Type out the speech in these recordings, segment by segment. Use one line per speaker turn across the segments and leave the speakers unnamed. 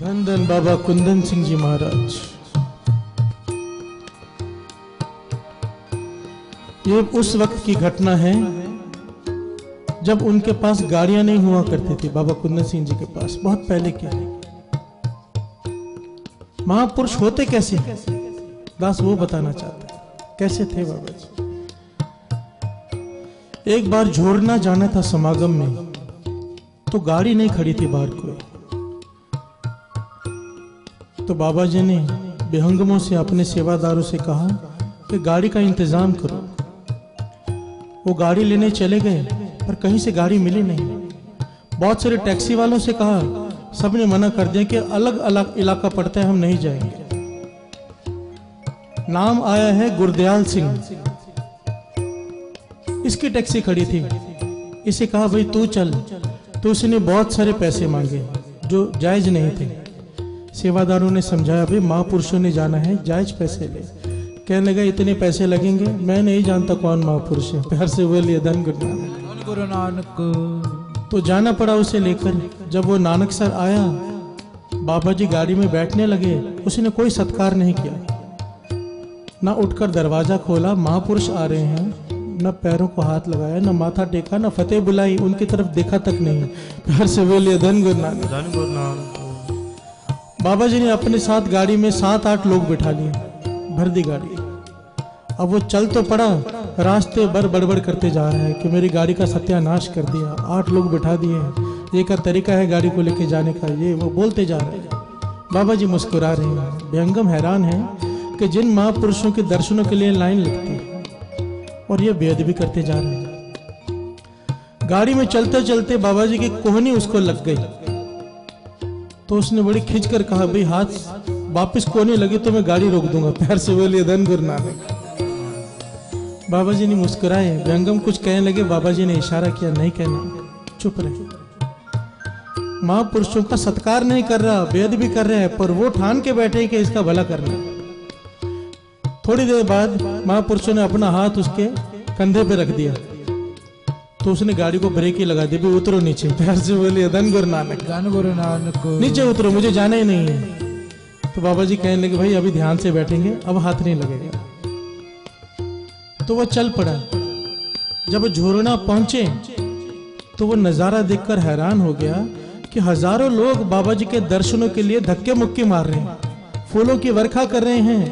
धन धन बाबा कुंदन सिंह जी महाराज। ये उस वक्त की घटना है जब उनके पास गाड़ियां नहीं हुआ करती थी। बाबा कुंदन सिंह जी के पास बहुत पहले के महापुरुष होते कैसे दास वो बताना चाहते कैसे थे बाबा जी। एक बार झोरना जाना था समागम में, तो गाड़ी नहीं खड़ी थी बाहर कोई, तो बाबा जी ने बेहंगमों से अपने सेवादारों से कहा कि गाड़ी का इंतजाम करो। वो गाड़ी लेने चले गए पर कहीं से गाड़ी मिली नहीं। बहुत सारे टैक्सी वालों से कहा, सबने मना कर दिया कि अलग अलग इलाका पड़ता है, हम नहीं जाएंगे। नाम आया है गुरदयाल सिंह, इसकी टैक्सी खड़ी थी। इसे कहा भाई तू चल, तो उसने बहुत सारे पैसे मांगे जो जायज नहीं थे। सेवादारों ने समझाया भाई महापुरुषों ने जाना है, जायज पैसे ले। कहने लगा इतने पैसे लगेंगे, मैं नहीं जानता कौन महापुरुष है। प्यार से बोलिए धन गुरु नानक। तो जाना पड़ा उसे लेकर। जब वो नानक सर आया, बाबा जी गाड़ी में बैठने लगे, उसने कोई सत्कार नहीं किया, ना उठकर दरवाजा खोला। महापुरुष आ रहे हैं, न पैरों को हाथ लगाया, न माथा टेका, न फतेह बुलाई, उनकी तरफ देखा तक नहीं। प्यार से बोलिए धन गुरु नानक। बाबा जी ने अपने साथ गाड़ी में 7-8 लोग बिठा लिए, भर दी गाड़ी। अब वो चल तो पड़ा, रास्ते भर बड़बड़ करते जा रहा है कि मेरी गाड़ी का सत्यानाश कर दिया, 8 लोग बिठा दिए, ये का तरीका है गाड़ी को लेके जाने का, ये वो बोलते जा रहे हैं। बाबा जी मुस्कुरा रहे हैं। बेहंगम हैरान है कि जिन महापुरुषों के दर्शनों के लिए लाइन लगती है और ये बेअदबी करते जा रहे हैं। गाड़ी में चलते चलते बाबा जी की कोहनी उसको लग गई, तो उसने बड़ी खिंच कर कहा भाई हाथ वापस कोहनी लगी तो मैं गाड़ी रोक दूंगा। प्यार से बोलिए धन गुरु नानक। बाबा जी ने मुस्कुराए। बेहंगम कुछ कहने लगे, बाबा जी ने इशारा किया नहीं कहना, चुप रहे। महापुरुषों का सत्कार नहीं कर रहा, बेअदबी कर रहा है, पर वो ठान के बैठे कि इसका भला करना। थोड़ी देर बाद महापुरुषों ने अपना हाथ उसके कंधे पे रख दिया, तो उसने गाड़ी को ब्रेक ही लगा दी, भी उतरो नीचे। प्यार से बोलिए धन गुरु नानक। धन गुरु नानक। नीचे उतरो, मुझे जाना ही नहीं है। तो बाबा जी कहने लगे भाई अभी ध्यान से बैठेंगे, अब हाथ नहीं लगेगा। तो वो चल पड़ा। जब झोरना पहुंचे तो वो नजारा देखकर हैरान हो गया कि हजारों लोग बाबा जी के दर्शनों के लिए धक्के मुक्के मार रहे हैं, फूलों की वर्षा कर रहे हैं,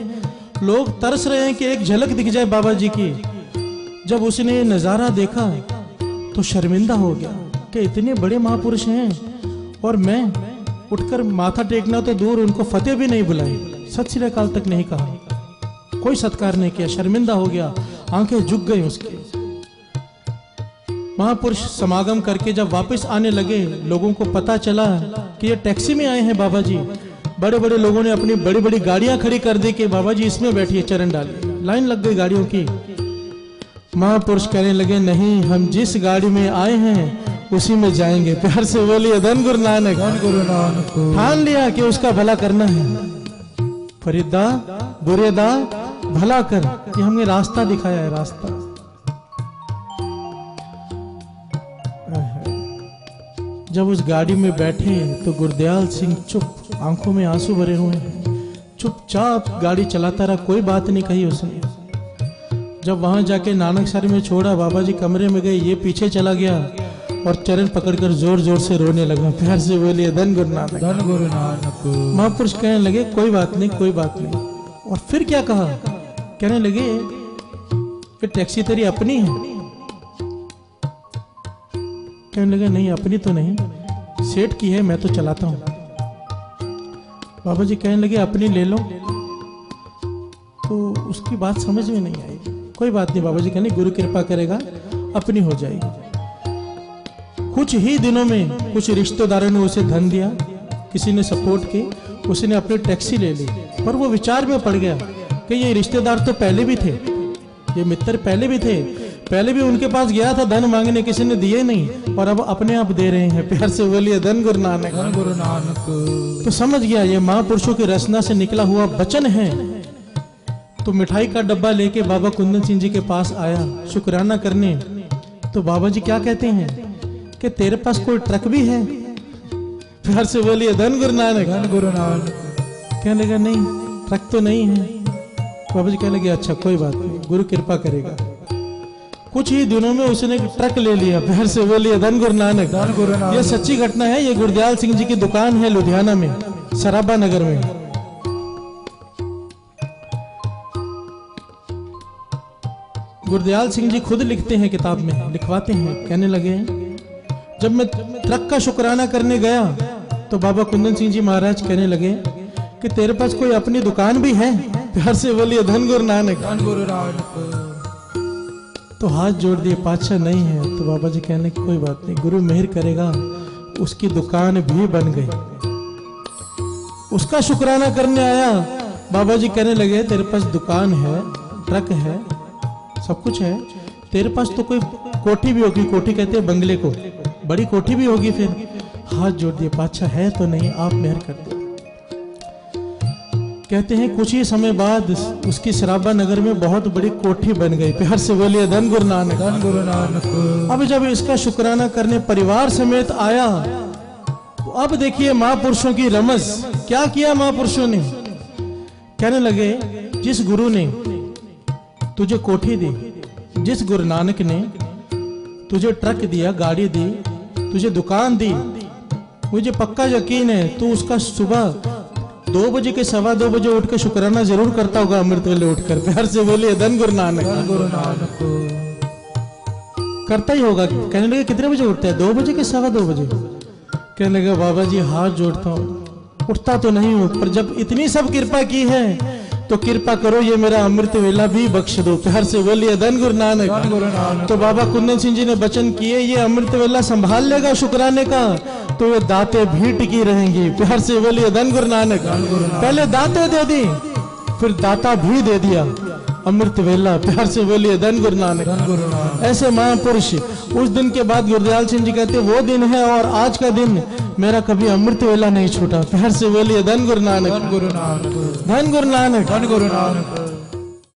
लोग तरस रहे हैं कि एक झलक दिख जाए बाबा जी की। जब उसने ये नजारा देखा तो शर्मिंदा हो गया कि इतने बड़े महापुरुष हैं और मैं उठकर माथा टेकना तो दूर, उनको फतेह भी नहीं बुलाई, सत श्री अकाल तक नहीं कहा, कोई सत्कार नहीं किया। शर्मिंदा हो गया, आंखें झुक गई उसकी। महापुरुष समागम करके जब वापस आने लगे, लोगों को पता चला कि ये टैक्सी में आए हैं बाबा जी। बड़े बड़े लोगों ने अपनी बड़ी बड़ी गाड़ियां खड़ी कर दी कि बाबा जी इसमें बैठिए, चरण डालिए। लाइन लग गई गाड़ियों की। महापुरुष कहने लगे नहीं, हम जिस गाड़ी में आए हैं उसी में जाएंगे। प्यार से बोलिए धन गुरु नानक। धन गुरु नानक। ठान लिया कि उसका भला करना है। फरीदा बुरेदा भला कर, ये हमने रास्ता दिखाया है, रास्ता। जब उस गाड़ी में बैठे तो गुरदयाल सिंह चुप, आंखों में आंसू भरे हुए हैं, चुपचाप गाड़ी चलाता रहा, कोई बात नहीं कही उसने। जब वहां जाके नानक सर में छोड़ा, बाबा जी कमरे में गए, ये पीछे चला गया और चरण पकड़कर जोर जोर से रोने लगा। प्यार से बोलिए धन गुरु नानक। धन गुरु नानक। महापुरुष कहने लगे कोई बात नहीं, कोई बात नहीं। और फिर क्या कहा, कहने लगे कि टैक्सी तेरी अपनी है। कहने लगे नहीं अपनी तो नहीं, सेठ की है, मैं तो चलाता हूं। बाबा जी कहने लगे अपनी ले लो। तो उसकी बात समझ में नहीं आई। कोई बात नहीं, बाबा जी कहने गुरु कृपा करेगा अपनी हो जाएगी। कुछ ही दिनों में कुछ रिश्तेदारों ने उसे धन दिया, किसी ने सपोर्ट की, उसने अपनी टैक्सी ले ली। पर वो विचार में पड़ गया कि ये रिश्तेदार तो पहले भी थे, ये मित्र पहले भी थे, पहले भी उनके पास गया था धन मांगने, किसी ने दिए नहीं, और अब अपने आप दे रहे हैं। प्यार से बोलिए धन गुरु नानक। धन गुरु नानक। तो समझ गया ये महापुरुषों की रचना से निकला हुआ वचन है। तो मिठाई का डब्बा लेके बाबा कुंदन सिंह जी के पास आया शुक्राना करने। तो बाबा जी क्या कहते हैं कि तेरे पास कोई ट्रक भी है? प्यार से बोलिए धन गुरु नानक।
धन गुरु नानक।
कहने लगा नहीं ट्रक तो नहीं है। बाबा जी कहने लगे अच्छा कोई बात नहीं, गुरु कृपा करेगा। कुछ ही दिनों में उसने एक ट्रक ले लिया। प्यार से बोलिए धन गुरु नानक।
धन गुरु नानक।
ये सच्ची घटना है। ये गुरदयाल सिंह जी की दुकान है लुधियाना में, सराबा नगर में। गुरदयाल सिंह जी खुद लिखते हैं, किताब में लिखवाते हैं। कहने लगे जब मैं ट्रक का शुक्राना करने गया तो बाबा कुंदन सिंह जी महाराज कहने लगे कि तेरे पास कोई अपनी दुकान भी है? प्यार से बोलिए धन गुरु नानक।
धन गुरु नानक।
तो हाथ जोड़ दिए, पातशाह नहीं है। तो बाबा जी कहने की कोई बात नहीं, गुरु मेहर करेगा। उसकी दुकान भी बन गई। उसका शुक्राना करने आया, बाबा जी कहने लगे तेरे पास दुकान है, ट्रक है, सब कुछ है, तेरे पास तो कोई कोठी भी होगी। कोठी कहते हैं बंगले को, बड़ी कोठी भी होगी। फिर हाथ जोड़ दिए, पातशाह है तो नहीं, आप मेहर कर दो। कहते हैं कुछ ही समय बाद उसकी सराबा नगर में बहुत बड़ी कोठी बन गई। प्यार से बोलिए धन गुरु नानक।
धन गुरु नानक।
अब जब इसका शुक्राना करने परिवार समेत आया तो अब देखिए महापुरुषों की रमज। क्या किया महापुरुषों ने? कहने लगे जिस गुरु ने तुझे कोठी दी, जिस गुरु नानक ने तुझे ट्रक दिया, गाड़ी दी, तुझे दुकान दी, मुझे पक्का यकीन है तू उसका सुबह 2 बजे के 2:15 बजे उठ के शुक्राना जरूर करता होगा, अमृत वेले उठकर। प्यार से बोलिए धन गुरु नानक।
धन गुरु नानक।
करता ही होगा। कहने लगे कितने बजे उठता है? 2 बजे के 2:15 बजे। कहने लगे बाबा जी हाथ जोड़ता हूँ, उठता तो नहीं हूँ, पर जब इतनी सब कृपा की है तो कृपा करो ये मेरा अमृत वेला भी बख्श दो। प्यार से बोलिए धन गुरु नानक।
धन गुरु नानक।
तो बाबा कुंदन सिंह जी ने वचन किए ये अमृत वेला संभाल लेगा शुक्राने का तो ये दाते भी टिकी रहेंगी। प्यार से बोलिए धन गुरु नानक। पहले दाते दे दी, फिर दाता भी दे दिया अमृत वेला। प्यार से बोलिए धन गुरु नानक।
धन गुरु नानक।
ऐसे महापुरुष। उस दिन के बाद गुरदयाल सिंह जी कहते वो दिन है और आज का दिन मेरा कभी अमृत वेला नहीं छूटा। प्यार से बोलिए धन गुरु नानक।
धन गुरु नानक।
धन गुरु नानक।
धन गुरु नानक।